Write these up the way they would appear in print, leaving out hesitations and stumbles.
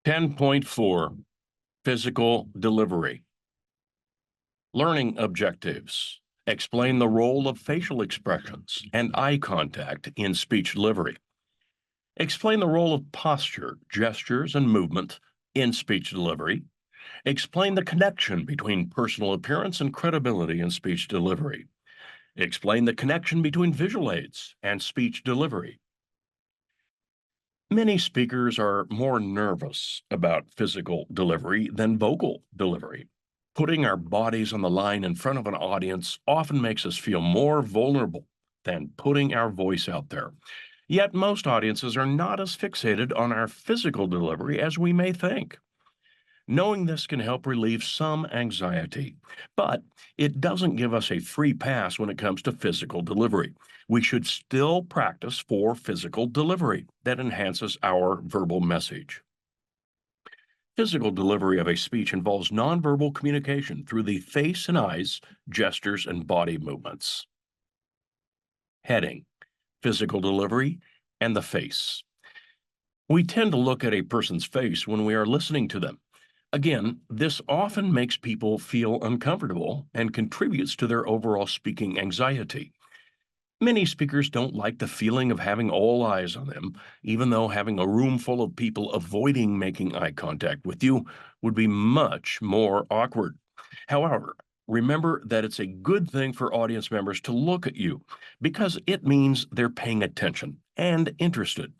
10.4 Physical Delivery. Learning objectives. Explain the role of facial expressions and eye contact in speech delivery. Explain the role of posture, gestures, and movement in speech delivery. Explain the connection between personal appearance and credibility in speech delivery. Explain the connection between visual aids and speech delivery. Many speakers are more nervous about physical delivery than vocal delivery. Putting our bodies on the line in front of an audience often makes us feel more vulnerable than putting our voice out there. Yet most audiences are not as fixated on our physical delivery as we may think. Knowing this can help relieve some anxiety, but it doesn't give us a free pass when it comes to physical delivery. We should still practice for physical delivery that enhances our verbal message. Physical delivery of a speech involves nonverbal communication through the face and eyes, gestures, and body movements. Heading: Physical delivery and the face. We tend to look at a person's face when we are listening to them. Again, this often makes people feel uncomfortable and contributes to their overall speaking anxiety. Many speakers don't like the feeling of having all eyes on them, even though having a room full of people avoiding making eye contact with you would be much more awkward. However, remember that it's a good thing for audience members to look at you because it means they're paying attention and interested.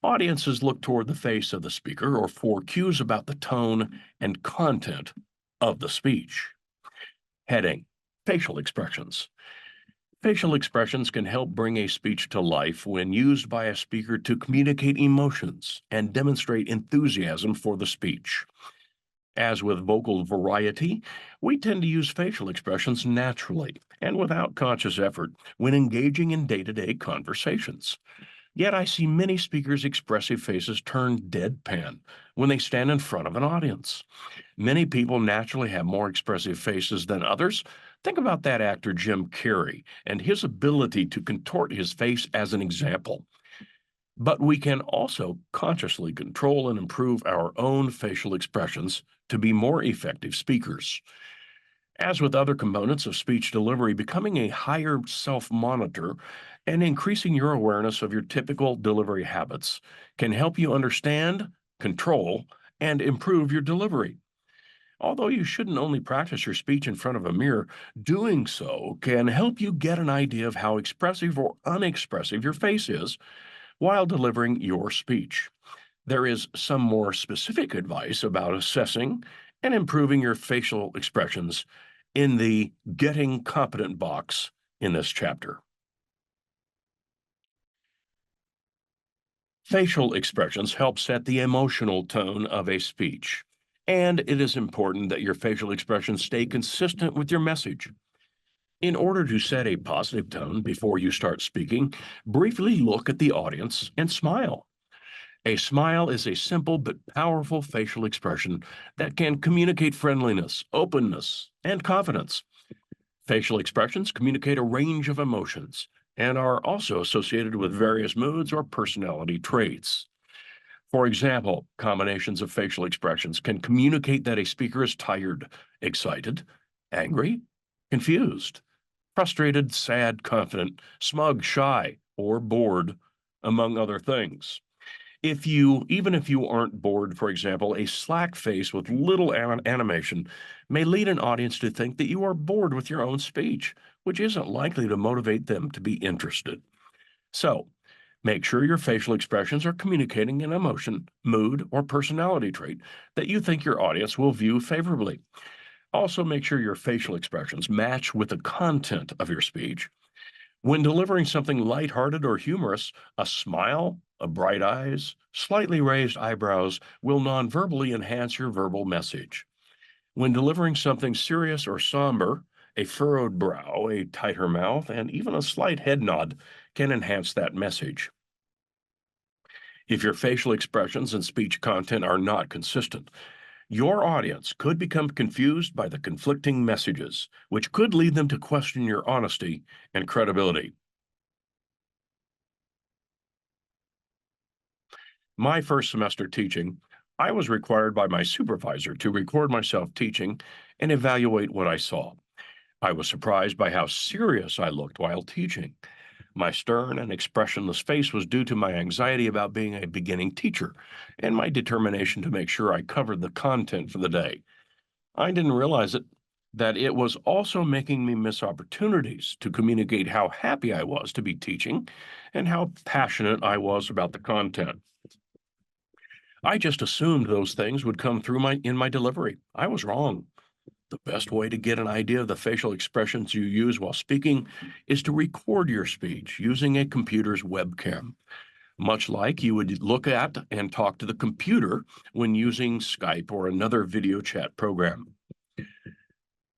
Audiences look toward the face of the speaker or for cues about the tone and content of the speech. Heading: Facial expressions. Facial expressions can help bring a speech to life when used by a speaker to communicate emotions and demonstrate enthusiasm for the speech. As with vocal variety, we tend to use facial expressions naturally and without conscious effort when engaging in day-to-day conversations. Yet I see many speakers' expressive faces turn deadpan when they stand in front of an audience. Many people naturally have more expressive faces than others. Think about that actor Jim Carrey and his ability to contort his face as an example. But we can also consciously control and improve our own facial expressions to be more effective speakers. As with other components of speech delivery, becoming a higher self-monitor and increasing your awareness of your typical delivery habits can help you understand, control, and improve your delivery. Although you shouldn't only practice your speech in front of a mirror, doing so can help you get an idea of how expressive or unexpressive your face is while delivering your speech. There is some more specific advice about assessing and improving your facial expressions in the Getting Competent box in this chapter. Facial expressions help set the emotional tone of a speech, and it is important that your facial expressions stay consistent with your message. In order to set a positive tone before you start speaking, briefly look at the audience and smile. A smile is a simple but powerful facial expression that can communicate friendliness, openness, and confidence. Facial expressions communicate a range of emotions and are also associated with various moods or personality traits. For example, combinations of facial expressions can communicate that a speaker is tired, excited, angry, confused, frustrated, sad, confident, smug, shy, or bored, among other things. Even if you aren't bored, for example, a slack face with little animation may lead an audience to think that you are bored with your own speech, which isn't likely to motivate them to be interested. So, make sure your facial expressions are communicating an emotion, mood, or personality trait that you think your audience will view favorably. Also, make sure your facial expressions match with the content of your speech. When delivering something lighthearted or humorous, a smile, a bright eyes, slightly raised eyebrows will non-verbally enhance your verbal message. When delivering something serious or somber, a furrowed brow, a tighter mouth, and even a slight head nod can enhance that message. If your facial expressions and speech content are not consistent, your audience could become confused by the conflicting messages, which could lead them to question your honesty and credibility. My first semester teaching, I was required by my supervisor to record myself teaching and evaluate what I saw. I was surprised by how serious I looked while teaching. My stern and expressionless face was due to my anxiety about being a beginning teacher and my determination to make sure I covered the content for the day. I didn't realize that it was also making me miss opportunities to communicate how happy I was to be teaching and how passionate I was about the content. I just assumed those things would come through in my delivery. I was wrong. The best way to get an idea of the facial expressions you use while speaking is to record your speech using a computer's webcam, much like you would look at and talk to the computer when using Skype or another video chat program.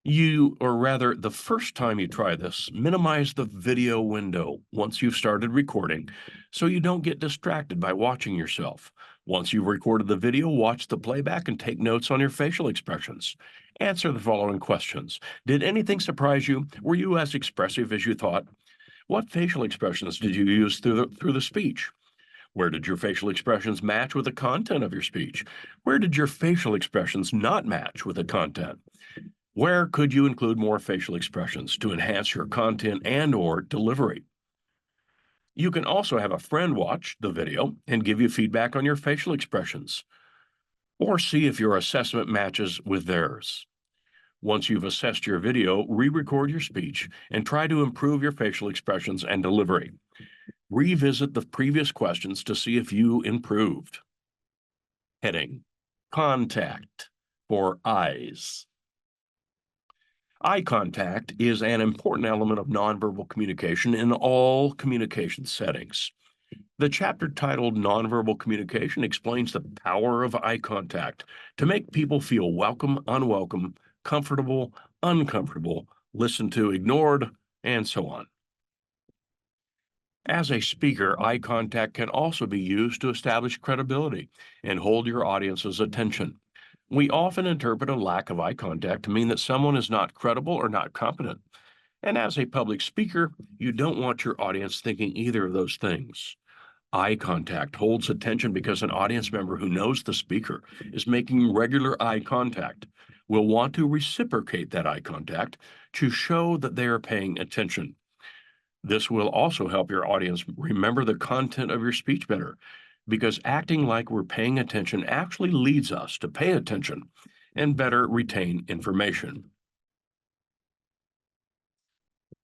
The first time you try this, minimize the video window once you've started recording so you don't get distracted by watching yourself. Once you've recorded the video, watch the playback and take notes on your facial expressions. Answer the following questions. Did anything surprise you? Were you as expressive as you thought? What facial expressions did you use through the speech? Where did your facial expressions match with the content of your speech? Where did your facial expressions not match with the content? Where could you include more facial expressions to enhance your content and/or delivery? You can also have a friend watch the video and give you feedback on your facial expressions, or see if your assessment matches with theirs. Once you've assessed your video, re-record your speech and try to improve your facial expressions and delivery. Revisit the previous questions to see if you improved. Heading: Contact for eyes. Eye contact is an important element of nonverbal communication in all communication settings. The chapter titled Nonverbal Communication explains the power of eye contact to make people feel welcome, unwelcome, comfortable, uncomfortable, listened to, ignored, and so on. As a speaker, eye contact can also be used to establish credibility and hold your audience's attention. We often interpret a lack of eye contact to mean that someone is not credible or not competent. And as a public speaker, you don't want your audience thinking either of those things. Eye contact holds attention because an audience member who knows the speaker is making regular eye contact will want to reciprocate that eye contact to show that they are paying attention. This will also help your audience remember the content of your speech better, because acting like we're paying attention actually leads us to pay attention and better retain information.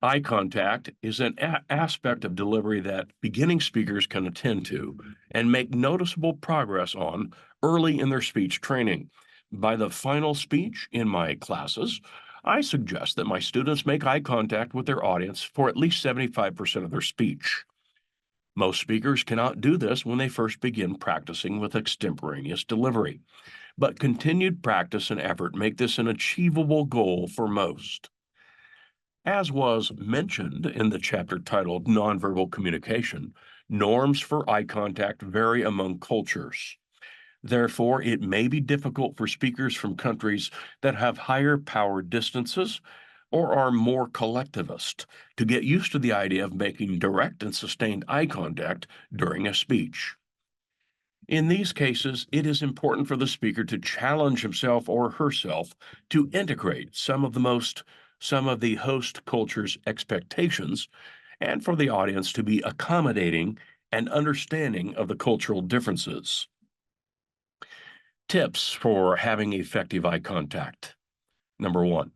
Eye contact is an aspect of delivery that beginning speakers can attend to and make noticeable progress on early in their speech training. By the final speech in my classes, I suggest that my students make eye contact with their audience for at least 75% of their speech. Most speakers cannot do this when they first begin practicing with extemporaneous delivery, but continued practice and effort make this an achievable goal for most. As was mentioned in the chapter titled Nonverbal Communication, norms for eye contact vary among cultures. Therefore, it may be difficult for speakers from countries that have higher power distances or are more collectivist to get used to the idea of making direct and sustained eye contact during a speech. In these cases, it is important for the speaker to challenge himself or herself to integrate some of the host culture's expectations and for the audience to be accommodating and understanding of the cultural differences. Tips for having effective eye contact. Number one,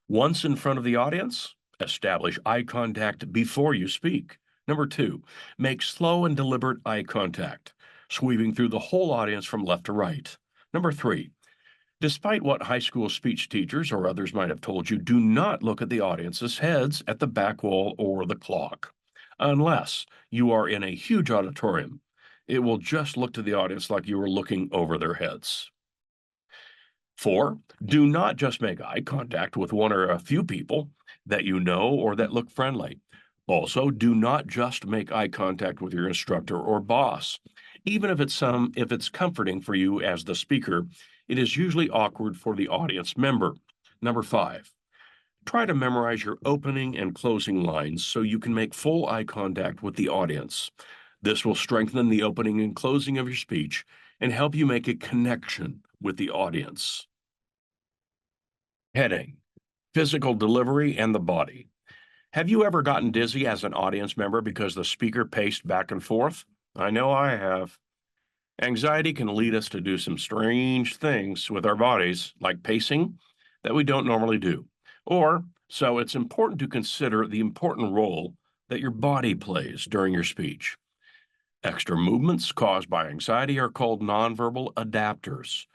once in front of the audience, establish eye contact before you speak. Number two, make slow and deliberate eye contact, sweeping through the whole audience from left to right. Number three, despite what high school speech teachers or others might have told you, do not look at the audience's heads at the back wall or the clock, unless you are in a huge auditorium. It will just look to the audience like you were looking over their heads. 4, do not just make eye contact with one or a few people that you know or that look friendly. Also, do not just make eye contact with your instructor or boss. Even if it's comforting for you as the speaker, it is usually awkward for the audience member. Number 5, try to memorize your opening and closing lines so you can make full eye contact with the audience. This will strengthen the opening and closing of your speech and help you make a connection with the audience. Heading: Physical delivery and the body. Have you ever gotten dizzy as an audience member because the speaker paced back and forth? I know I have. Anxiety can lead us to do some strange things with our bodies, like pacing, that we don't normally do. So it's important to consider the important role that your body plays during your speech. Extra movements caused by anxiety are called nonverbal adapters,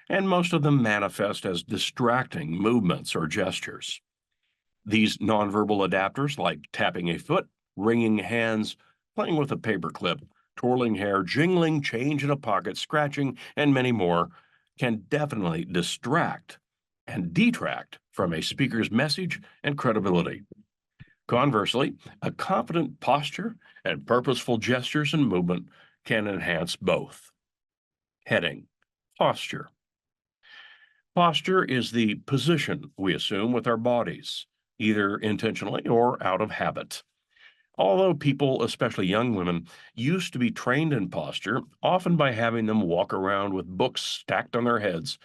and most of them manifest as distracting movements or gestures. These nonverbal adapters, like tapping a foot, wringing hands, playing with a paperclip, twirling hair, jingling change in a pocket, scratching, and many more, can definitely distract and detract from a speaker's message and credibility. Conversely, a confident posture and purposeful gestures and movement can enhance both. Heading: Posture. Posture is the position we assume with our bodies, either intentionally or out of habit. Although people, especially young women, used to be trained in posture, often by having them walk around with books stacked on their heads,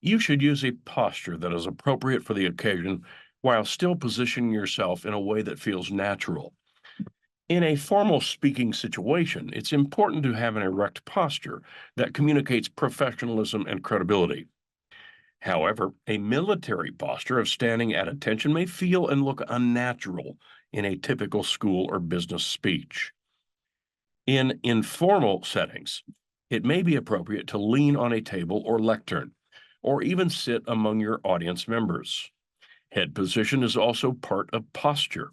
you should use a posture that is appropriate for the occasion while still positioning yourself in a way that feels natural. In a formal speaking situation, it's important to have an erect posture that communicates professionalism and credibility. However, a military posture of standing at attention may feel and look unnatural in a typical school or business speech. In informal settings, it may be appropriate to lean on a table or lectern, or even sit among your audience members. Head position is also part of posture.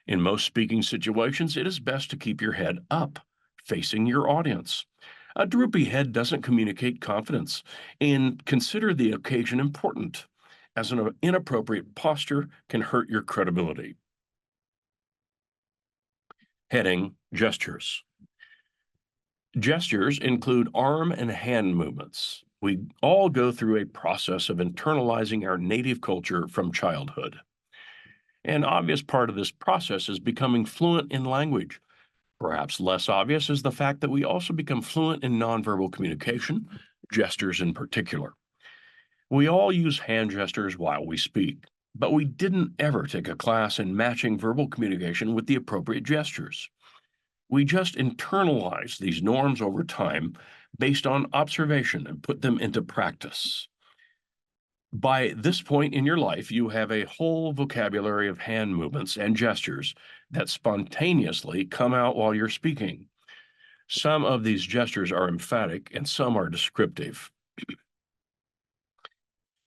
In most speaking situations, it is best to keep your head up, facing your audience. A droopy head doesn't communicate confidence, and consider the occasion important, as an inappropriate posture can hurt your credibility. Heading: Gestures. Gestures include arm and hand movements. We all go through a process of internalizing our native culture from childhood. An obvious part of this process is becoming fluent in language. Perhaps less obvious is the fact that we also become fluent in nonverbal communication, gestures in particular. We all use hand gestures while we speak, but we didn't ever take a class in matching verbal communication with the appropriate gestures. We just internalize these norms over time based on observation and put them into practice. By this point in your life, you have a whole vocabulary of hand movements and gestures that spontaneously come out while you're speaking. Some of these gestures are emphatic and some are descriptive.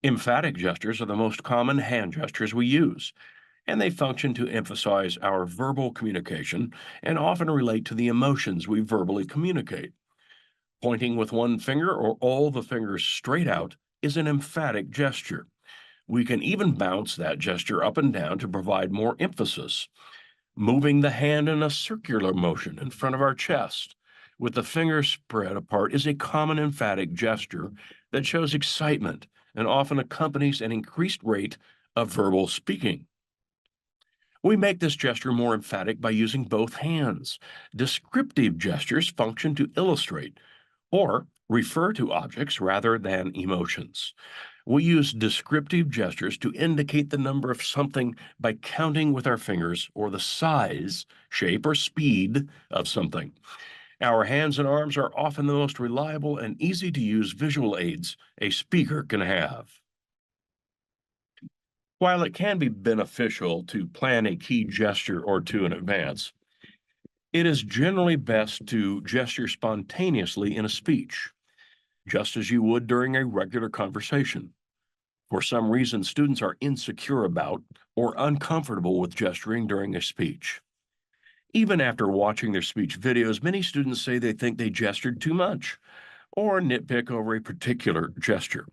Emphatic gestures are the most common hand gestures we use, and they function to emphasize our verbal communication and often relate to the emotions we verbally communicate. Pointing with one finger or all the fingers straight out is an emphatic gesture. We can even bounce that gesture up and down to provide more emphasis. Moving the hand in a circular motion in front of our chest with the fingers spread apart is a common emphatic gesture that shows excitement and often accompanies an increased rate of verbal speaking. We make this gesture more emphatic by using both hands. Descriptive gestures function to illustrate or refer to objects rather than emotions. We use descriptive gestures to indicate the number of something by counting with our fingers or the size, shape, or speed of something. Our hands and arms are often the most reliable and easy to use visual aids a speaker can have. While it can be beneficial to plan a key gesture or two in advance, it is generally best to gesture spontaneously in a speech, just as you would during a regular conversation. For some reason, students are insecure about or uncomfortable with gesturing during a speech. Even after watching their speech videos, many students say they think they gestured too much or nitpick over a particular gesture.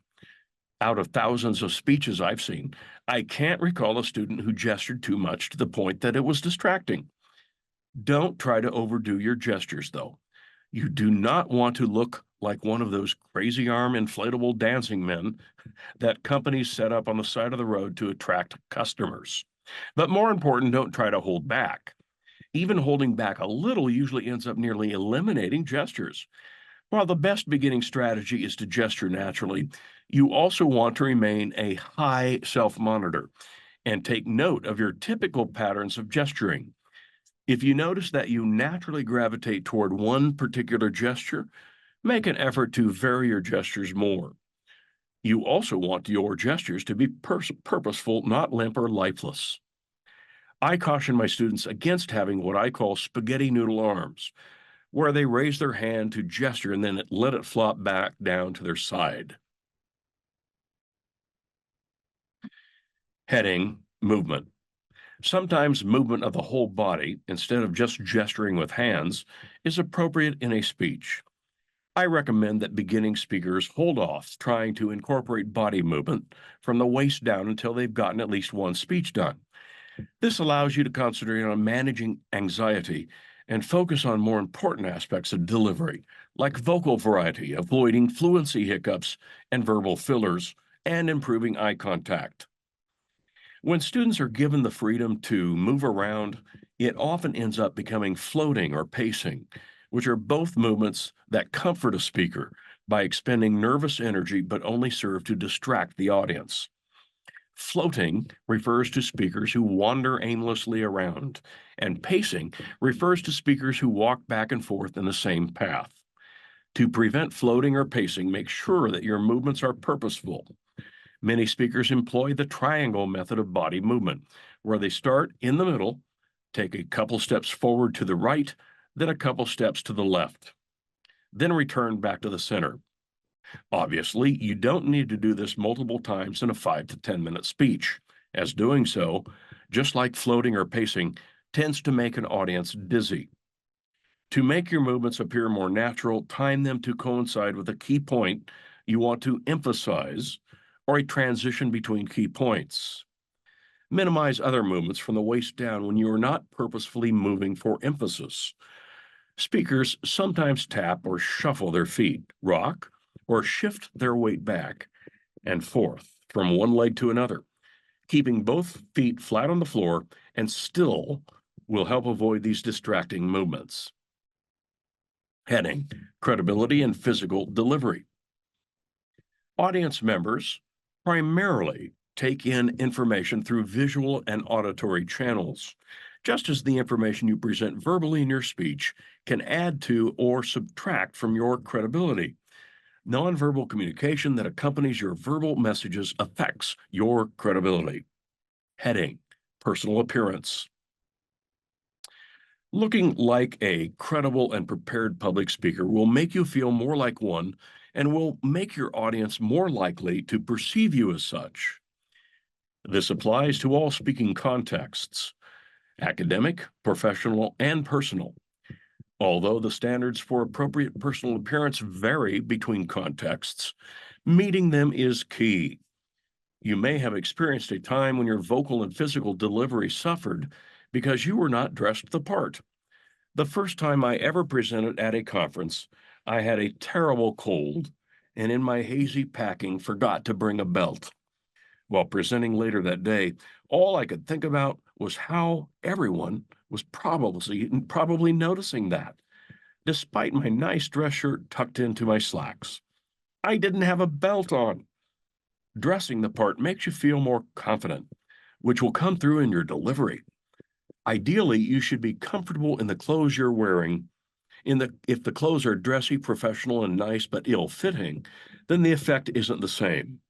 Out of thousands of speeches I've seen, I can't recall a student who gestured too much to the point that it was distracting. Don't try to overdo your gestures, though. You do not want to look like one of those crazy arm inflatable dancing men that companies set up on the side of the road to attract customers. But more important, don't try to hold back. Even holding back a little usually ends up nearly eliminating gestures. While the best beginning strategy is to gesture naturally, you also want to remain a high self monitor and take note of your typical patterns of gesturing. If you notice that you naturally gravitate toward one particular gesture, make an effort to vary your gestures more. You also want your gestures to be purposeful, not limp or lifeless. I caution my students against having what I call spaghetti noodle arms, where they raise their hand to gesture and then let it flop back down to their side. Heading movement. Sometimes movement of the whole body, instead of just gesturing with hands, is appropriate in a speech. I recommend that beginning speakers hold off trying to incorporate body movement from the waist down until they've gotten at least one speech done. This allows you to concentrate on managing anxiety and focus on more important aspects of delivery, like vocal variety, avoiding fluency hiccups and verbal fillers, and improving eye contact. When students are given the freedom to move around, it often ends up becoming floating or pacing, which are both movements that comfort a speaker by expending nervous energy but only serve to distract the audience. Floating refers to speakers who wander aimlessly around, and pacing refers to speakers who walk back and forth in the same path. To prevent floating or pacing, make sure that your movements are purposeful. Many speakers employ the triangle method of body movement, where they start in the middle, take a couple steps forward to the right, then a couple steps to the left, then return back to the center. Obviously, you don't need to do this multiple times in a 5 to 10 minute speech, as doing so, just like floating or pacing, tends to make an audience dizzy. To make your movements appear more natural, time them to coincide with a key point you want to emphasize or a transition between key points. Minimize other movements from the waist down when you are not purposefully moving for emphasis. Speakers sometimes tap or shuffle their feet, rock, or shift their weight back and forth from one leg to another. Keeping both feet flat on the floor and still will help avoid these distracting movements. Heading: Credibility and Physical Delivery. Audience members primarily take in information through visual and auditory channels, just as the information you present verbally in your speech can add to or subtract from your credibility. Nonverbal communication that accompanies your verbal messages affects your credibility. Heading: Personal appearance. Looking like a credible and prepared public speaker will make you feel more like one and will make your audience more likely to perceive you as such. This applies to all speaking contexts: academic, professional, and personal. Although the standards for appropriate personal appearance vary between contexts, meeting them is key. You may have experienced a time when your vocal and physical delivery suffered because you were not dressed the part. The first time I ever presented at a conference, I had a terrible cold and in my hazy packing forgot to bring a belt. While presenting later that day, all I could think about was how everyone was probably noticing that, despite my nice dress shirt tucked into my slacks. I didn't have a belt on. Dressing the part makes you feel more confident, which will come through in your delivery. Ideally, you should be comfortable in the clothes you're wearing. If the clothes are dressy, professional, and nice but ill-fitting, then the effect isn't the same.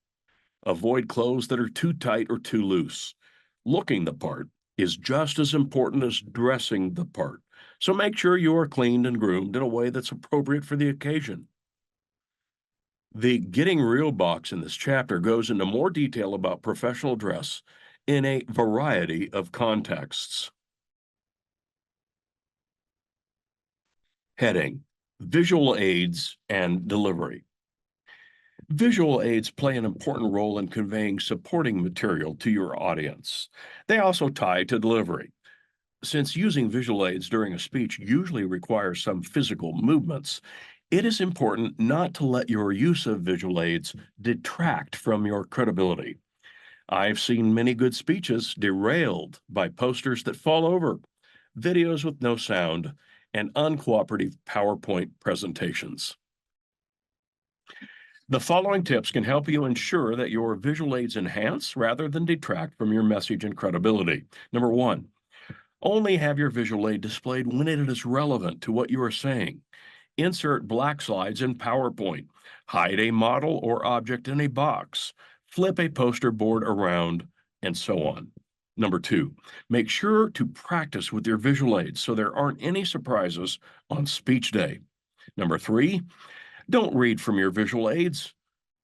Avoid clothes that are too tight or too loose. Looking the part is just as important as dressing the part, so make sure you are cleaned and groomed in a way that's appropriate for the occasion. The Getting Real box in this chapter goes into more detail about professional dress in a variety of contexts. Heading: Visual aids and delivery. Visual aids play an important role in conveying supporting material to your audience. They also tie to delivery. Since using visual aids during a speech usually requires some physical movements, it is important not to let your use of visual aids detract from your credibility. I've seen many good speeches derailed by posters that fall over, videos with no sound, and uncooperative PowerPoint presentations. The following tips can help you ensure that your visual aids enhance rather than detract from your message and credibility. Number one, only have your visual aid displayed when it is relevant to what you are saying. Insert black slides in PowerPoint. Hide a model or object in a box. Flip a poster board around, and so on. Number two, make sure to practice with your visual aids so there aren't any surprises on speech day. Number three, don't read from your visual aids.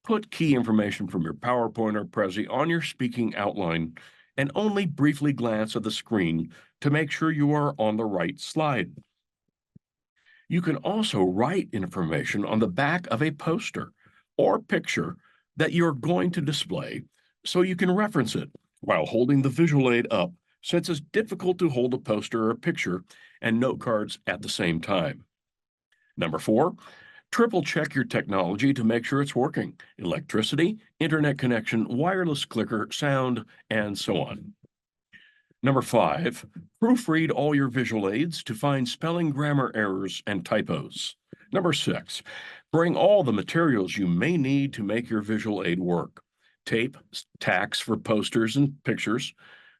Put key information from your PowerPoint or Prezi on your speaking outline and only briefly glance at the screen to make sure you are on the right slide. You can also write information on the back of a poster or picture that you're going to display so you can reference it while holding the visual aid up, since it's difficult to hold a poster or a picture and note cards at the same time. Number four, triple check your technology to make sure it's working: electricity, internet connection, wireless clicker, sound, and so on. Number five, proofread all your visual aids to find spelling, grammar errors, and typos. Number six, bring all the materials you may need to make your visual aid work: tape, tacks for posters and pictures,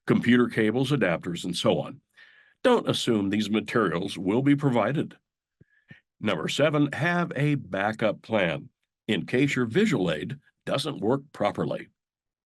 computer cables, adapters, and so on. Don't assume these materials will be provided. Number seven, have a backup plan in case your visual aid doesn't work properly.